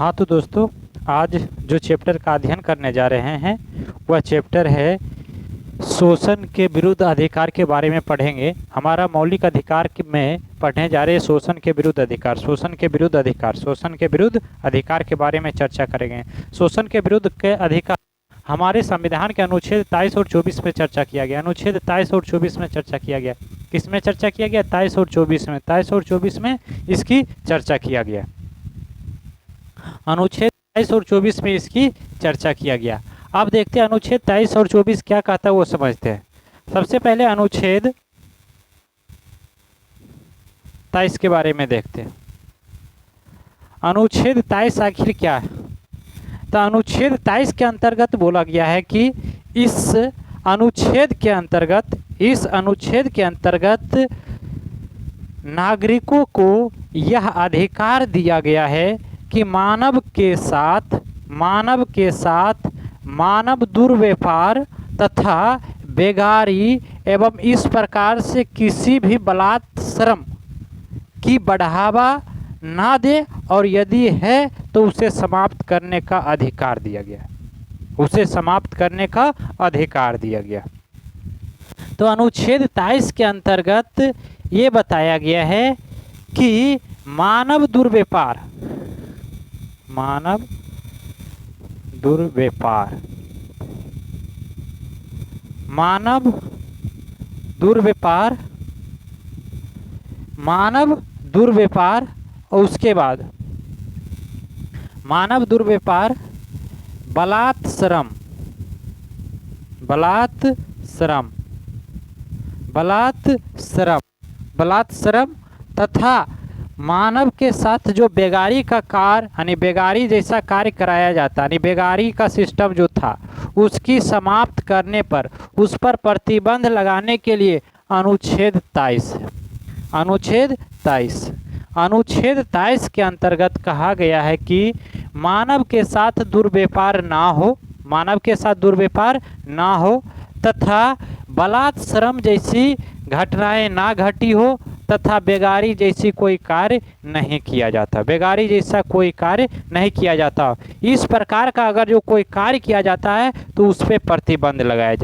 हाँ तो दोस्तों, आज जो चैप्टर का अध्ययन करने जा रहे हैं वह चैप्टर है शोषण के विरुद्ध अधिकार के बारे में पढ़ेंगे। हमारा मौलिक अधिकार में पढ़ने जा रहे हैं शोषण के विरुद्ध अधिकार, शोषण के विरुद्ध अधिकार, शोषण के विरुद्ध अधिकार के बारे में चर्चा करेंगे। शोषण के विरुद्ध के अधिकार हमारे संविधान के अनुच्छेद 23 और 24 में चर्चा किया गया। अनुच्छेद 23 और 24 में चर्चा किया गया। किसमें चर्चा किया गया? 23 और 24 में। 23 और 24 में इसकी चर्चा किया गया। अनुच्छेद 23 और 24 में इसकी चर्चा किया गया। अब देखते हैं अनुच्छेद 23 और 24 क्या कहता है, वो समझते हैं। सबसे पहले अनुच्छेद 23 के बारे में देखते हैं। अनुच्छेद 23 आखिर क्या है? तो अनुच्छेद 23 के अंतर्गत बोला गया है कि इस अनुच्छेद के अंतर्गत नागरिकों को यह अधिकार दिया गया है कि मानव के साथ मानव दुर्व्यवहार तथा बेगारी एवं इस प्रकार से किसी भी बलात्श्रम की बढ़ावा ना दे, और यदि है तो उसे समाप्त करने का अधिकार दिया गया। उसे समाप्त करने का अधिकार दिया गया। तो अनुच्छेद 23 के अंतर्गत ये बताया गया है कि मानव दुर्व्यवहार और उसके बाद मानव दुर्व्यवहार, बलात्श्रम तथा मानव के साथ जो बेगारी का कार्य यानी बेगारी जैसा कार्य कराया जाता, यानी बेगारी का सिस्टम जो था उसकी समाप्त करने पर उस पर प्रतिबंध लगाने के लिए अनुच्छेद 23 के अंतर्गत कहा गया है कि मानव के साथ दुर्व्यवहार ना हो तथा बलात्श्रम जैसी घटनाएं ना घटी हो तथा बेगारी जैसी कोई कार्य नहीं किया जाता। इस प्रकार का अगर जो कोई कार्य किया जाता है तो उस पर प्रतिबंध लगाया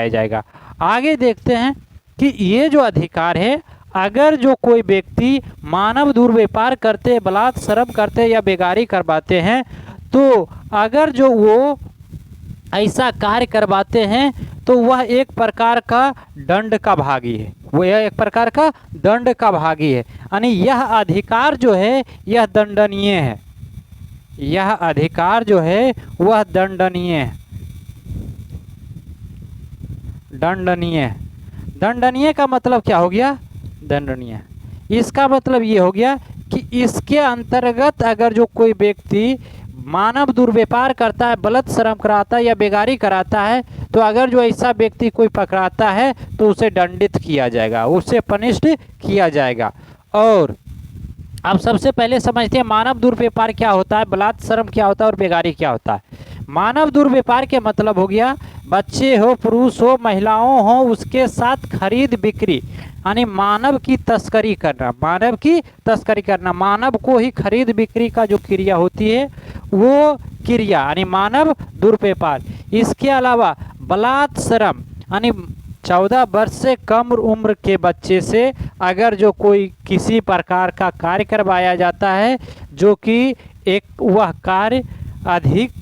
जाएगा। आगे देखते हैं कि ये जो अधिकार है, अगर जो कोई व्यक्ति मानव दुर्व्यवहार करते, बलात्श्रम करते या बेगारी करवाते हैं, तो अगर जो वो ऐसा कार्य करवाते हैं तो वह एक प्रकार का दंड का भागी है। यानी यह अधिकार जो है यह दंडनीय है। दंडनीय का मतलब क्या हो गया? दंडनीय। इसका मतलब ये हो गया कि इसके अंतर्गत अगर जो कोई व्यक्ति मानव दुर्व्यवहार करता है, बलात्श्रम कराता है या बेगारी कराता है, तो अगर जो ऐसा व्यक्ति कोई पकड़ाता है तो उसे दंडित किया जाएगा, उसे पनिश्ड किया जाएगा। और अब सबसे पहले समझते हैं मानव दुर्व्यवहार क्या होता है, बलात्श्रम क्या होता है और बेगारी क्या होता है। मानव दुर्व्यवहार के मतलब हो गया बच्चे हो, पुरुष हो, महिलाओं हो, उसके साथ खरीद बिक्री यानी मानव की तस्करी करना, मानव को ही खरीद बिक्री का जो क्रिया होती है वो क्रिया यानी मानव दुर्व्यवहार। इसके अलावा बलात्श्रम यानी 14 वर्ष से कम उम्र के बच्चे से अगर जो कोई किसी प्रकार का कार्य करवाया जाता है जो कि वह कार्य अधिक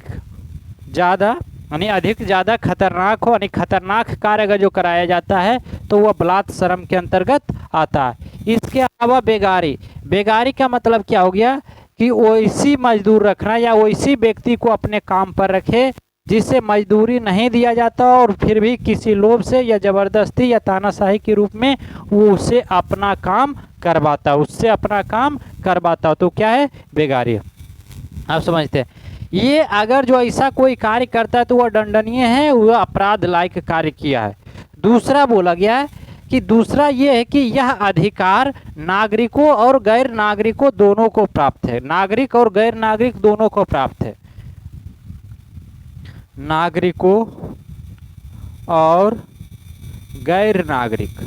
ज़्यादा खतरनाक हो, यानी खतरनाक कार्य अगर जो कराया जाता है तो वह बलात्श्रम के अंतर्गत आता है। इसके अलावा बेगारी का मतलब क्या हो गया कि वैसी मजदूर रखना या वैसी व्यक्ति को अपने काम पर रखे जिसे मजदूरी नहीं दिया जाता और फिर भी किसी लोभ से या ज़बरदस्ती या तानाशाही के रूप में वो उससे अपना काम करवाता, तो क्या है? बेगारी। आप समझते हैं। ये अगर जो ऐसा कोई कार्य करता है तो वह दंडनीय है, वह अपराध लायक कार्य किया है। दूसरा बोला गया है कि दूसरा ये है कि यह अधिकार नागरिकों और गैर नागरिकों दोनों को प्राप्त है। नागरिकों और गैर नागरिकों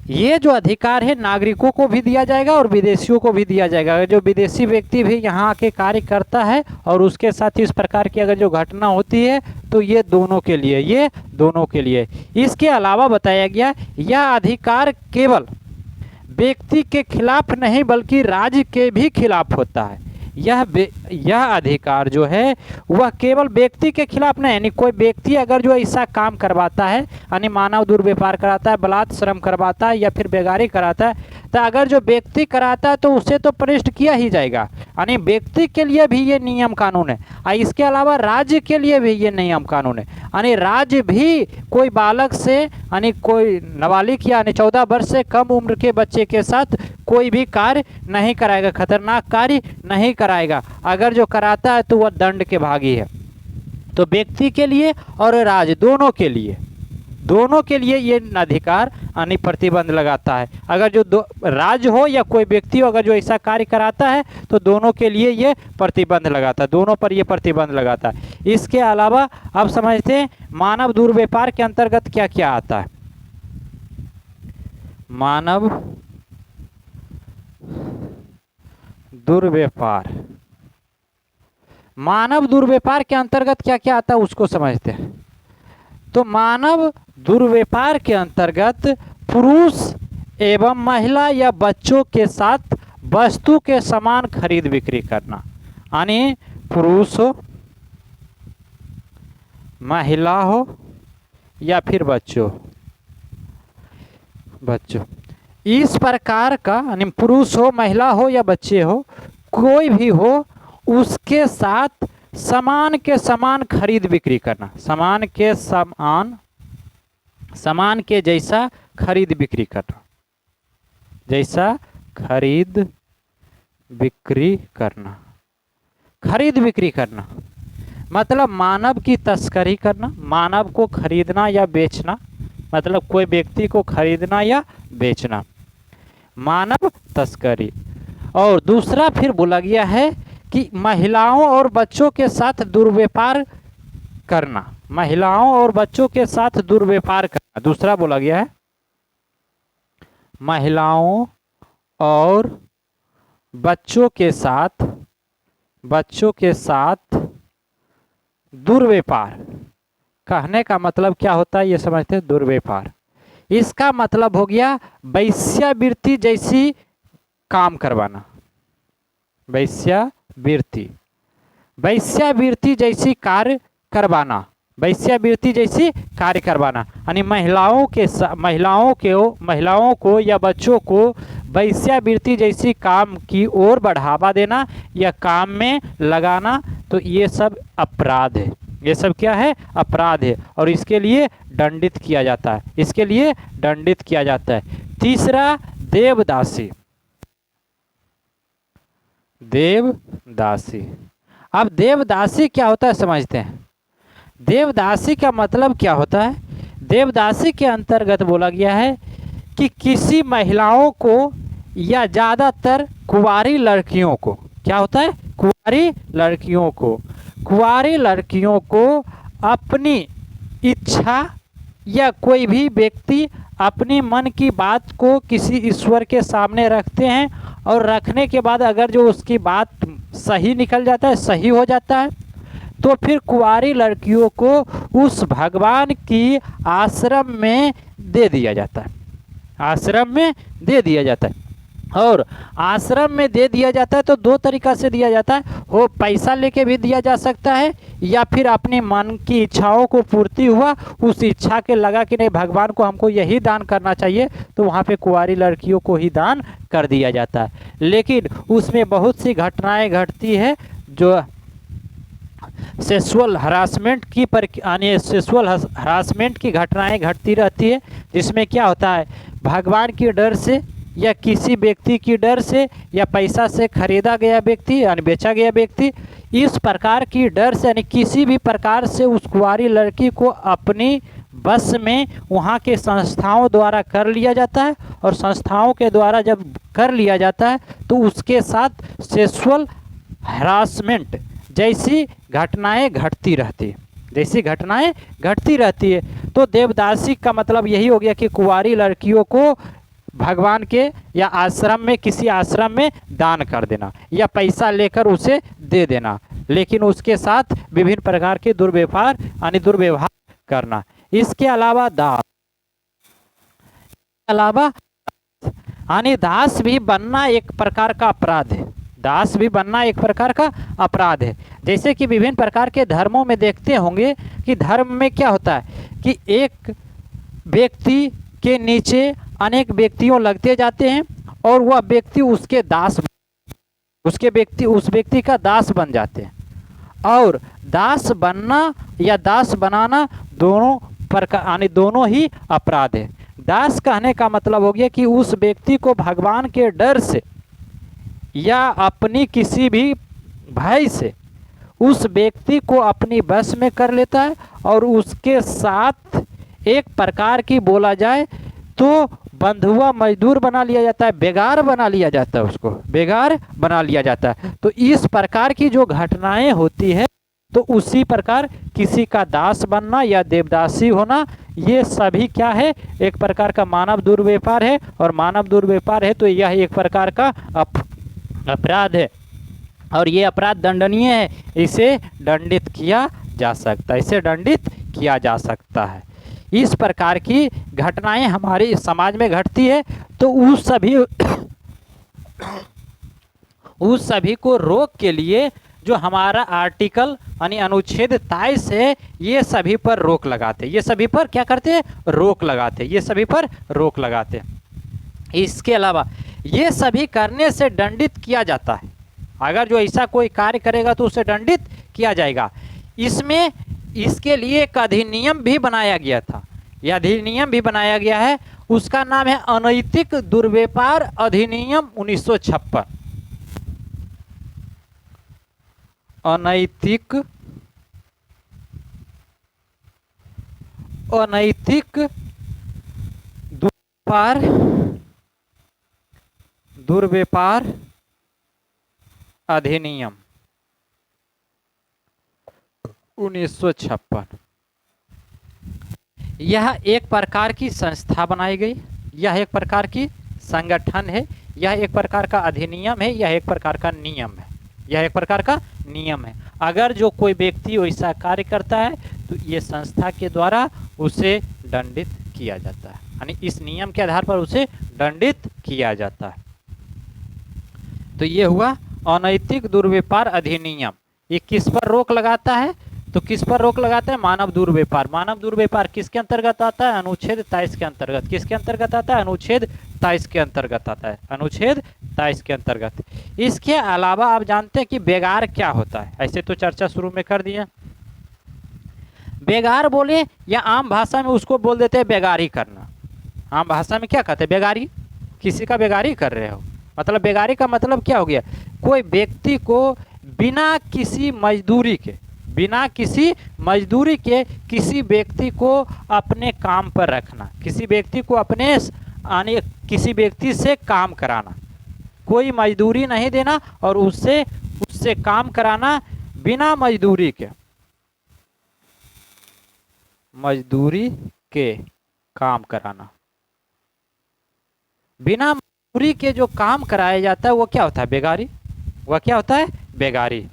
ये जो अधिकार है नागरिकों को भी दिया जाएगा और विदेशियों को भी दिया जाएगा। अगर जो विदेशी व्यक्ति भी यहाँ आके कार्य करता है और उसके साथ इस प्रकार की अगर जो घटना होती है तो ये दोनों के लिए, ये दोनों के लिए। इसके अलावा बताया गया यह अधिकार केवल व्यक्ति के खिलाफ नहीं बल्कि राज्य के भी खिलाफ होता है। यह अधिकार जो है वह केवल व्यक्ति के खिलाफ नहीं, यानी कोई व्यक्ति अगर जो ऐसा काम करवाता है, यानी मानव दुर्व्यवहार कराता है, बलात् श्रम करवाता है या फिर बेगारी कराता है, तो अगर जो व्यक्ति कराता है तो उसे तो पनिष्ट किया ही जाएगा। यानी व्यक्ति के लिए भी ये नियम कानून है और इसके अलावा राज्य के लिए भी ये नियम कानून है। यानी राज्य भी कोई बालक से, यानी कोई नाबालिग यानी 14 वर्ष से कम उम्र के बच्चे के साथ कोई भी कार्य नहीं कराएगा, खतरनाक कार्य नहीं कराएगा। अगर जो कराता है तो वह दंड के भागी है। तो व्यक्ति के लिए और राज्य दोनों के लिए ये अधिकार यानी प्रतिबंध लगाता है। अगर जो राज्य हो या कोई व्यक्ति हो अगर जो ऐसा कार्य कराता है तो दोनों के लिए ये प्रतिबंध लगाता है, दोनों पर ये प्रतिबंध लगाता है। इसके अलावा अब समझते हैं मानव दुर्व्यवहार के अंतर्गत क्या क्या आता है। मानव दुर्व्यवहार के अंतर्गत क्या क्या आता है उसको समझते हैं। तो मानव दुर्व्यवहार के अंतर्गत पुरुष एवं महिला या बच्चों के साथ वस्तु के समान खरीद बिक्री करना, यानी पुरुष हो, महिला हो या फिर बच्चों, इस प्रकार का, यानी पुरुष हो, महिला हो या बच्चे हो, कोई भी हो, उसके साथ समान के समान खरीद बिक्री करना, समान के जैसा खरीद बिक्री करना, खरीद बिक्री करना मतलब मानव की तस्करी करना, मानव को खरीदना या बेचना, मतलब कोई व्यक्ति को खरीदना या बेचना, मानव तस्करी। और दूसरा फिर बोला गया है कि महिलाओं और बच्चों के साथ दुर्व्यवहार करना, महिलाओं और बच्चों के साथ दुर्व्यवहार करना। दूसरा बोला गया है महिलाओं और बच्चों के साथ दुर्व्यवहार। कहने का मतलब क्या होता है ये समझते हैं, दुर्व्यवहार। इसका मतलब हो गया वेश्यावृत्ति जैसी काम करवाना, वेश्यावृत्ति जैसी कार्य करवाना, यानी महिलाओं को या बच्चों को वेश्यावृत्ति जैसी काम की ओर बढ़ावा देना या काम में लगाना। तो ये सब अपराध है, ये सब क्या है, अपराध है और इसके लिए दंडित किया जाता है, तीसरा देवदासी। अब देवदासी क्या होता है समझते हैं। देवदासी का मतलब क्या होता है। देवदासी के अंतर्गत बोला गया है कि किसी महिलाओं को या ज़्यादातर कुंवारी लड़कियों को, क्या होता है, कुंवारी लड़कियों को अपनी इच्छा या कोई भी व्यक्ति अपनी मन की बात को किसी ईश्वर के सामने रखते हैं और रखने के बाद अगर जो उसकी बात सही निकल जाता है, सही हो जाता है, तो फिर कुंवारी लड़कियों को उस भगवान की आश्रम में दे दिया जाता है, और आश्रम में दे दिया जाता है तो दो तरीक़ा से दिया जाता है। वो पैसा लेके भी दिया जा सकता है या फिर अपने मन की इच्छाओं को पूर्ति हुआ, उस इच्छा के लगा कि नहीं भगवान को हमको यही दान करना चाहिए, तो वहाँ पे कुंवारी लड़कियों को ही दान कर दिया जाता है। लेकिन उसमें बहुत सी घटनाएं घटती है जो सेक्सुअल हरासमेंट की घटनाएं घटती रहती है, जिसमें क्या होता है, भगवान के डर से या किसी व्यक्ति की डर से या पैसा से खरीदा गया व्यक्ति यानी बेचा गया व्यक्ति, इस प्रकार की डर से यानी किसी भी प्रकार से उस कुंवारी लड़की को अपनी बस में वहाँ के संस्थाओं द्वारा कर लिया जाता है, और संस्थाओं के द्वारा जब कर लिया जाता है तो उसके साथ सेक्सुअल हरासमेंट जैसी घटनाएं घटती रहती है। तो देवदासी का मतलब यही हो गया कि कुंवारी लड़कियों को भगवान के या आश्रम में, किसी आश्रम में दान कर देना या पैसा लेकर उसे दे देना, लेकिन उसके साथ विभिन्न प्रकार के दुर्व्यवहार यानी दुर्व्यवहार करना। इसके अलावा यानी दास भी बनना एक प्रकार का अपराध है। दास भी बनना एक प्रकार का अपराध है। जैसे कि विभिन्न प्रकार के धर्मों में देखते होंगे कि धर्म में क्या होता है कि एक व्यक्ति के नीचे अनेक व्यक्तियों लगते जाते हैं और वह व्यक्ति उसके दास, उस व्यक्ति का दास बन जाते हैं। और दास बनना या दास बनाना दोनों प्रकार यानी दोनों ही अपराध है। दास कहने का मतलब हो गया कि उस व्यक्ति को भगवान के डर से या अपनी किसी भी भय से उस व्यक्ति को अपनी बस में कर लेता है और उसके साथ एक प्रकार की बोला जाए तो बंधुआ मजदूर बना लिया जाता है, बेगार बना लिया जाता है, उसको बेगार बना लिया जाता है। तो इस प्रकार की जो घटनाएं होती है तो उसी प्रकार किसी का दास बनना या देवदासी होना, ये सभी क्या है, एक प्रकार का मानव दुर्व्यवहार है। और मानव दुर्व्यवहार है तो यह एक प्रकार का अपराध है और ये अपराध दंडनीय है। इसे दंडित किया जा सकता है, इसे दंडित किया जा सकता है। इस प्रकार की घटनाएं हमारे समाज में घटती है तो उस सभी को रोक के लिए जो हमारा आर्टिकल यानी अनुच्छेद 23 है, ये सभी पर रोक लगाते, ये सभी पर क्या करते हैं, रोक लगाते, ये सभी पर रोक लगाते। इसके अलावा ये सभी करने से दंडित किया जाता है। अगर जो ऐसा कोई कार्य करेगा तो उसे दंडित किया जाएगा। इसमें इसके लिए एक अधिनियम भी बनाया गया था, यह अधिनियम भी बनाया गया है, उसका नाम है अनैतिक दुर्व्यापार अधिनियम 1956। अनैतिक दुर्व्यापार अधिनियम 1956। यह एक प्रकार की संस्था बनाई गई, यह एक प्रकार की संगठन है, यह एक प्रकार का अधिनियम है, यह एक प्रकार का नियम है, यह एक प्रकार का नियम है। अगर जो कोई व्यक्ति वैसा कार्य करता है तो ये संस्था के द्वारा उसे दंडित किया जाता है, यानी इस नियम के आधार पर उसे दंडित किया जाता है। तो ये हुआ अनैतिक दुर्व्यापार अधिनियम। ये किस पर रोक लगाता है, तो किस पर रोक लगाता है, मानव दुर्व्यापार। मानव दुर्व्यापार किसके अंतर्गत आता है, अनुच्छेद 23 के अंतर्गत। किसके अंतर्गत आता है, अनुच्छेद 23 के अंतर्गत आता है, अनुच्छेद 23 के अंतर्गत। इसके अलावा आप जानते हैं कि बेगार क्या होता है, ऐसे तो चर्चा शुरू में कर दिया। बेगार बोले या आम भाषा में उसको बोल देते हैं बेगारी करना। आम भाषा में क्या कहते हैं, बेगारी, किसी का बेगारी कर रहे हो। मतलब बेगारी का मतलब क्या हो गया, कोई व्यक्ति को बिना किसी मजदूरी के किसी व्यक्ति को अपने काम पर रखना, किसी व्यक्ति को अपने किसी व्यक्ति से काम कराना, कोई मजदूरी नहीं देना और उससे काम कराना बिना मजदूरी के काम कराना। बिना मजदूरी के जो काम कराया जाता है वो क्या होता है, बेगारी, वह क्या होता है, बेगारी।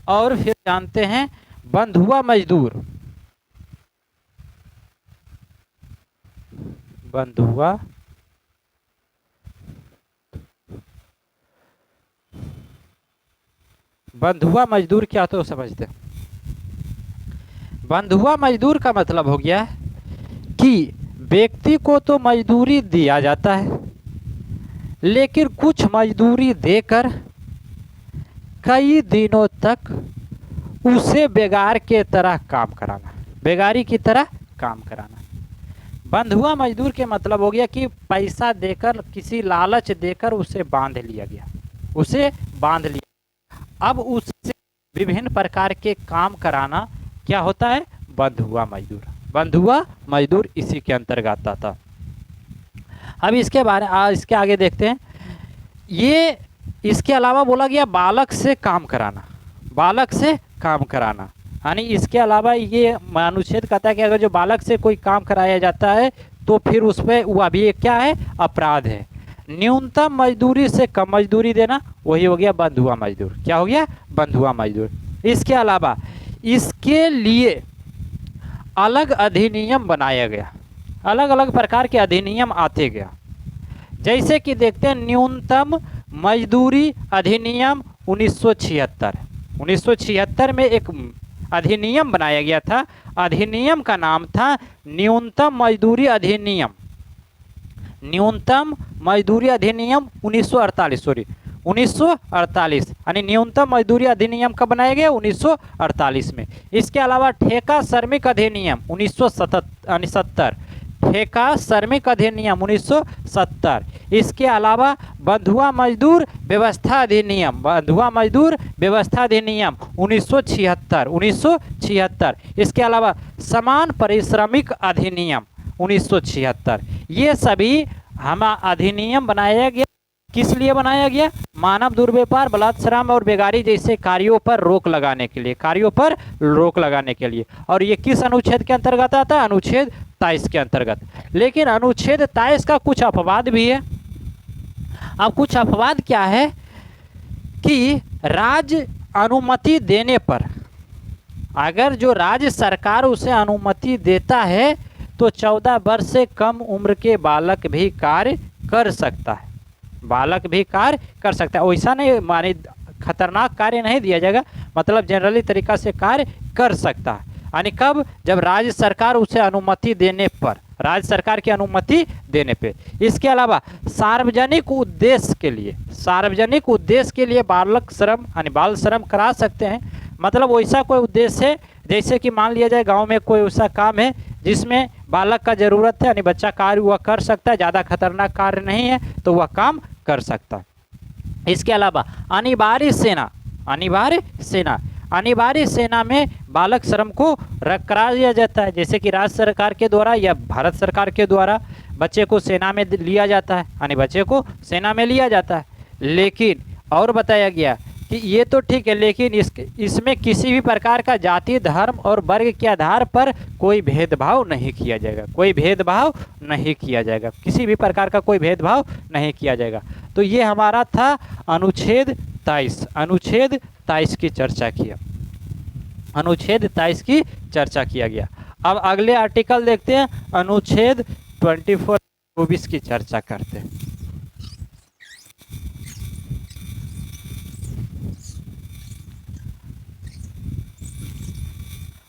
और फिर जानते हैं बंधुआ मजदूर। बंधुआ मजदूर क्या तो समझते हैं। बंधुआ मजदूर का मतलब हो गया कि व्यक्ति को तो मजदूरी दिया जाता है लेकिन कुछ मजदूरी देकर कई दिनों तक उसे बेगार के तरह काम कराना, बेगारी की तरह काम कराना। बंधुआ मजदूर के मतलब हो गया कि पैसा देकर, किसी लालच देकर उसे बांध लिया गया, उसे बांध लिया, अब उससे विभिन्न प्रकार के काम कराना क्या होता है, बंधुआ मजदूर। बंधुआ मजदूर इसी के अंतर्गत आता। अब इसके आगे देखते हैं। ये इसके अलावा बोला गया बालक से काम कराना, बालक से काम कराना, यानी इसके अलावा ये अनुच्छेद कहता है कि अगर जो बालक से कोई काम कराया जाता है तो फिर उस पर वह भी एक क्या है, अपराध है। न्यूनतम मजदूरी से कम मजदूरी देना वही हो गया बंधुआ मजदूर। क्या हो गया, बंधुआ मजदूर। इसके अलावा इसके लिए अलग अधिनियम बनाया गया, अलग अलग प्रकार के अधिनियम आते गया। जैसे कि देखते हैं न्यूनतम मजदूरी अधिनियम 1976। 1976 में एक अधिनियम बनाया गया था। अधिनियम का नाम था न्यूनतम मजदूरी अधिनियम। न्यूनतम मजदूरी अधिनियम 1948, सॉरी 1948, यानी न्यूनतम मजदूरी अधिनियम कब बनाया गया, 1948 में। इसके अलावा ठेका श्रमिक अधिनियम 1970, ठेका श्रमिक अधिनियम 1970। इसके अलावा बंधुआ मजदूर व्यवस्था अधिनियम, बंधुआ मजदूर व्यवस्था अधिनियम 1976, 1976। इसके अलावा समान पारिश्रमिक अधिनियम 1976। ये सभी हम अधिनियम बनाया गया, किस लिए बनाया गया, मानव दुर्व्यवहार, बलात्कार और बेगारी जैसे कार्यों पर रोक लगाने के लिए, कार्यों पर रोक लगाने के लिए। और ये किस अनुच्छेद के अंतर्गत आता है, अनुच्छेद 23 के अंतर्गत। लेकिन अनुच्छेद 23 का कुछ अपवाद भी है। अब कुछ अपवाद क्या है कि राज्य अनुमति देने पर, अगर जो राज्य सरकार उसे अनुमति देता है तो 14 वर्ष से कम उम्र के बालक भी कार्य कर सकता है, बालक भी कार्य कर सकता है। वैसा नहीं माने खतरनाक कार्य नहीं दिया जाएगा, मतलब जनरली तरीका से कार्य कर सकता है। यानी कब, जब राज्य सरकार उसे अनुमति देने पर, राज्य सरकार की अनुमति देने पे। इसके अलावा सार्वजनिक उद्देश्य के लिए, सार्वजनिक उद्देश्य के लिए बालक श्रम यानी बाल श्रम करा सकते हैं। मतलब वैसा कोई उद्देश्य है, जैसे कि मान लिया जाए गांव में कोई ऐसा काम है जिसमें बालक का ज़रूरत है, यानी बच्चा कार्य वह कर सकता है, ज़्यादा खतरनाक कार्य नहीं है तो वह काम कर सकता है। इसके अलावा अनिवार्य सेना, अनिवार्य सेना, अनिवार्य सेना में बालक श्रम को करा दिया जाता है। जैसे कि राज्य सरकार के द्वारा या भारत सरकार के द्वारा बच्चे को सेना में लिया जाता है, यानी बच्चे को सेना में लिया जाता है। लेकिन और बताया गया कि ये तो ठीक है, लेकिन इसमें किसी भी प्रकार का जाति, धर्म और वर्ग के आधार पर कोई भेदभाव नहीं किया जाएगा, कोई भेदभाव नहीं किया जाएगा, किसी भी प्रकार का कोई भेदभाव नहीं किया जाएगा। तो ये हमारा था अनुच्छेद 23, अनुच्छेद 23 की चर्चा किया, अनुच्छेद 23 की चर्चा किया गया। अब अगले आर्टिकल देखते हैं, अनुच्छेद 24 की चर्चा करते हैं।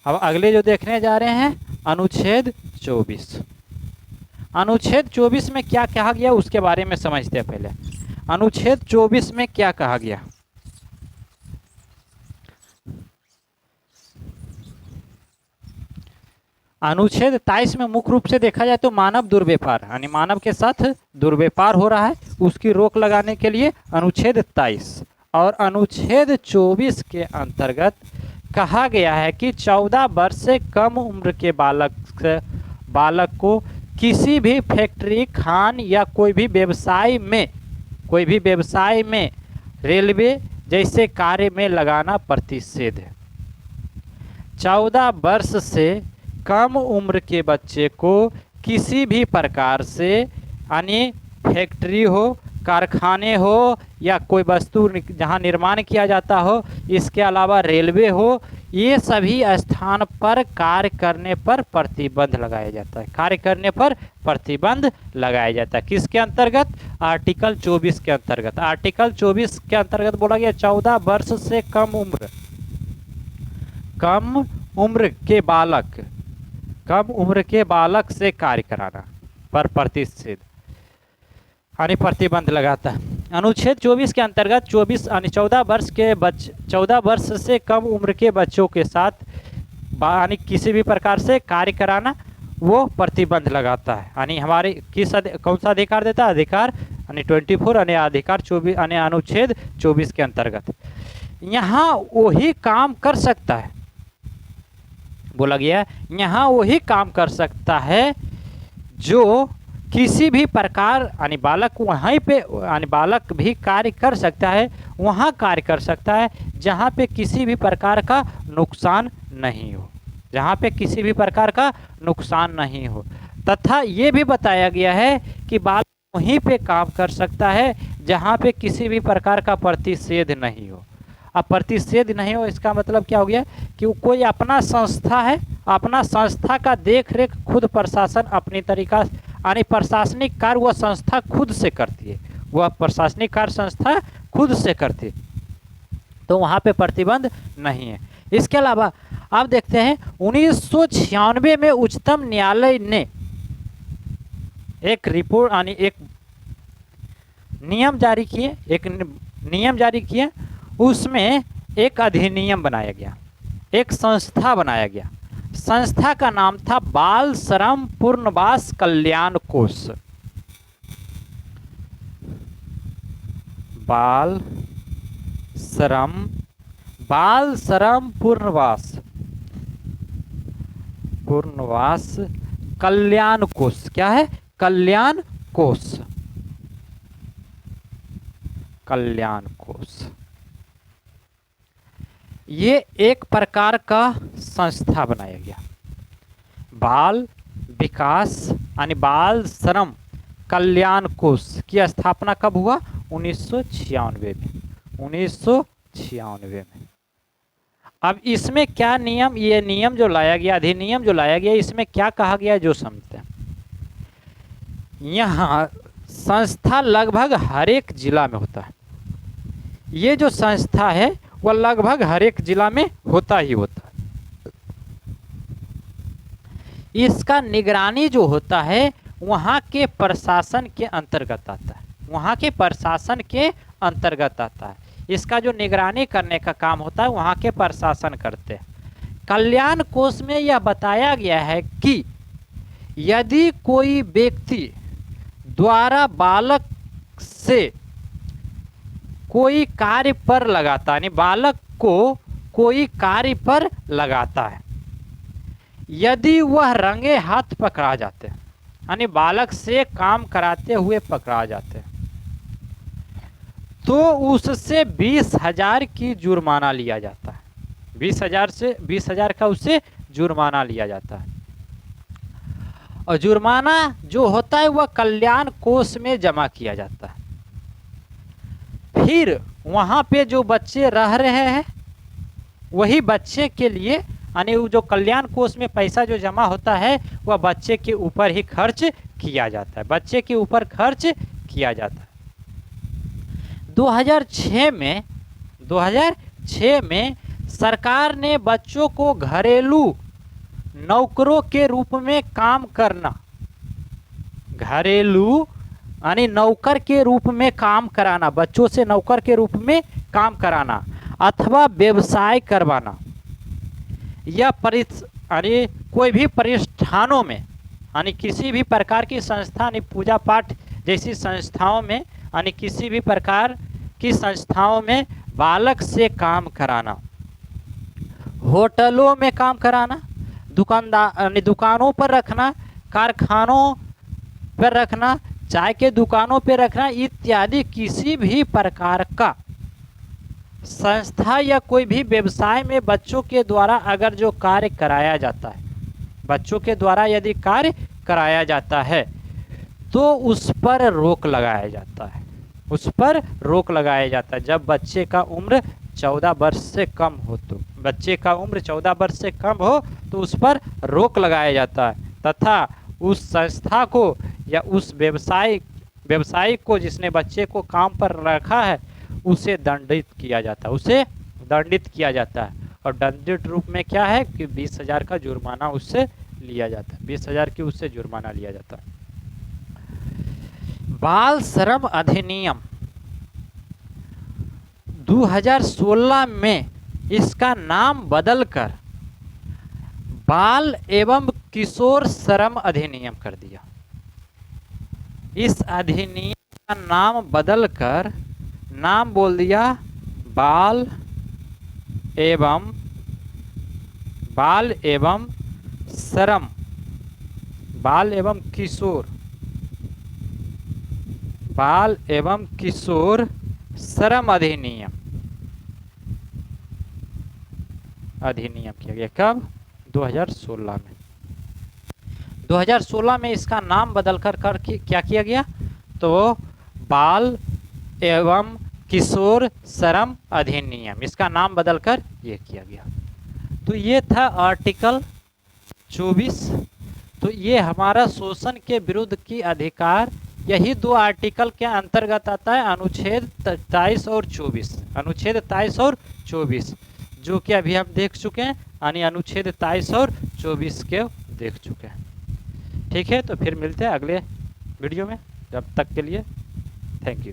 अब अगले जो देखने जा रहे हैं अनुच्छेद 24। अनुच्छेद 24 में क्या कहा गया उसके बारे में समझते हैं पहले। अनुच्छेद 24 में क्या कहा गया, अनुच्छेद 23 में मुख्य रूप से देखा जाए तो मानव दुर्व्यवहार, यानी मानव के साथ दुर्व्यवहार हो रहा है उसकी रोक लगाने के लिए अनुच्छेद 23। और अनुच्छेद 24 के अंतर्गत कहा गया है कि 14 वर्ष से कम उम्र के बालक को किसी भी फैक्ट्री, खान या कोई भी व्यवसाय में रेलवे जैसे कार्य में लगाना प्रतिषेध है। 14 वर्ष से कम उम्र के बच्चे को किसी भी प्रकार से, यानी फैक्ट्री हो, कारखाने हो या कोई वस्तु जहां निर्माण किया जाता हो, इसके अलावा रेलवे हो, ये सभी स्थान पर कार्य करने पर प्रतिबंध लगाया जाता है, कार्य करने पर प्रतिबंध लगाया जाता है। किसके अंतर्गत, आर्टिकल 24 के अंतर्गत। आर्टिकल 24 के अंतर्गत बोला गया 14 वर्ष से कम उम्र के बालक से कार्य कराना पर प्रतिषेध, यानी प्रतिबंध लगाता है। अनुच्छेद 24 के अंतर्गत 14 वर्ष से कम उम्र के बच्चों के साथ यानी किसी भी प्रकार से कार्य कराना वो प्रतिबंध लगाता है। यानी हमारे कौन सा अधिकार देता है, अधिकार यानी 24 यानी अधिकार 24 यानी अनुच्छेद 24 के अंतर्गत। यहाँ वही काम कर सकता है, बोला गया यहाँ वही काम कर सकता है जो किसी भी प्रकार, यानी बालक वहीं पे, यानी बालक भी कार्य कर सकता है, वहाँ कार्य कर सकता है जहाँ पे किसी भी प्रकार का नुकसान नहीं हो, जहाँ पे किसी भी प्रकार का नुकसान नहीं हो, तथा ये भी बताया गया है कि बालक वहीं पे काम कर सकता है जहाँ पे किसी भी प्रकार का प्रतिषेध नहीं हो। अब प्रतिषेध नहीं हो इसका मतलब क्या हो गया कि वो कोई अपना संस्था है, अपना संस्था का देख रेख खुद प्रशासन अपनी तरीका यानी प्रशासनिक कार्य वह संस्था खुद से करती है, वह प्रशासनिक कार्य संस्था खुद से करती है, तो वहाँ पे प्रतिबंध नहीं है। इसके अलावा आप देखते हैं 1996 में उच्चतम न्यायालय ने एक रिपोर्ट यानी एक नियम जारी किए, उसमें एक अधिनियम बनाया गया, एक संस्था बनाया गया। संस्था का नाम था बाल श्रम पुनर्वास कल्याण कोष। बाल श्रम पुनर्वास कल्याण कोष। क्या है? कल्याण कोष। ये एक प्रकार का संस्था बनाया गया। बाल विकास यानी बाल श्रम कल्याण कोष की स्थापना कब हुआ? 1996 में। 1996 में। अब इसमें क्या नियम, ये नियम जो लाया गया, अधिनियम जो लाया गया, इसमें क्या कहा गया जो समझते हैं। यहाँ संस्था लगभग हर एक जिला में होता है। ये जो संस्था है वह लगभग हर एक जिला में होता ही होता है। इसका निगरानी जो होता है वहाँ के प्रशासन के अंतर्गत आता है, वहाँ के प्रशासन के अंतर्गत आता है। इसका जो निगरानी करने का काम होता है वहाँ के प्रशासन करते हैं। कल्याण कोष में यह बताया गया है कि यदि कोई व्यक्ति द्वारा बालक से कोई कार्य पर लगाता है, यानी बालक को कोई कार्य पर लगाता है, यदि वह रंगे हाथ पकड़ा जाते हैं, यानी बालक से काम कराते हुए पकड़ा जाते हैं, तो उससे 20,000 की जुर्माना लिया जाता है। 20,000 का उससे जुर्माना लिया जाता है। और जुर्माना जो होता है वह कल्याण कोष में जमा किया जाता है। फिर वहाँ पे जो बच्चे रह रहे हैं वही बच्चे के लिए, यानी वो जो कल्याण कोष में पैसा जो जमा होता है वह बच्चे के ऊपर ही खर्च किया जाता है, बच्चे के ऊपर खर्च किया जाता है। 2006 में सरकार ने बच्चों को घरेलू नौकरों के रूप में काम करना, घरेलू यानी नौकर के रूप में काम कराना, बच्चों से नौकर के रूप में काम कराना अथवा व्यवसाय करवाना, या यानी कोई भी प्रतिष्ठानों में, यानी किसी भी प्रकार की संस्था, यानी पूजा पाठ जैसी संस्थाओं में, यानी किसी भी प्रकार की संस्थाओं में बालक से काम कराना, होटलों में काम कराना, दुकानों पर रखना, कारखानों पर रखना, चाय के दुकानों पर रखना इत्यादि किसी भी प्रकार का संस्था या कोई भी व्यवसाय में बच्चों के द्वारा अगर जो कार्य कराया जाता है, बच्चों के द्वारा यदि कार्य कराया जाता है तो उस पर रोक लगाया जाता है, उस पर रोक लगाया जाता है। जब बच्चे का उम्र 14 वर्ष से कम हो, तो बच्चे का उम्र 14 वर्ष से कम हो तो उस पर रोक लगाया जाता है, तथा उस संस्था को या उस व्यवसायिक को जिसने बच्चे को काम पर रखा है उसे दंडित किया जाता है, उसे दंडित किया जाता है। और दंडित रूप में क्या है कि 20,000 का जुर्माना उससे लिया जाता है, 20,000 की उससे जुर्माना लिया जाता है। बाल श्रम अधिनियम 2016 में इसका नाम बदलकर बाल एवं किशोर श्रम अधिनियम कर दिया। इस अधिनियम का नाम बदलकर नाम बोल दिया बाल एवं श्रम, बाल एवं किशोर श्रम अधिनियम किया गया। कब? 2016 में। 2016 में इसका नाम बदल कर क्या किया गया, तो बाल एवं किशोर श्रम अधिनियम, इसका नाम बदलकर ये किया गया। तो ये था आर्टिकल 24। तो ये हमारा शोषण के विरुद्ध की अधिकार, यही 2 आर्टिकल के अंतर्गत आता है, अनुच्छेद 23 और 24, अनुच्छेद 23 और 24, जो कि अभी हम देख चुके हैं, यानी अनुच्छेद 23 और 24 के देख चुके हैं। ठीक है, तो फिर मिलते हैं अगले वीडियो में, जब तक के लिए थैंक यू।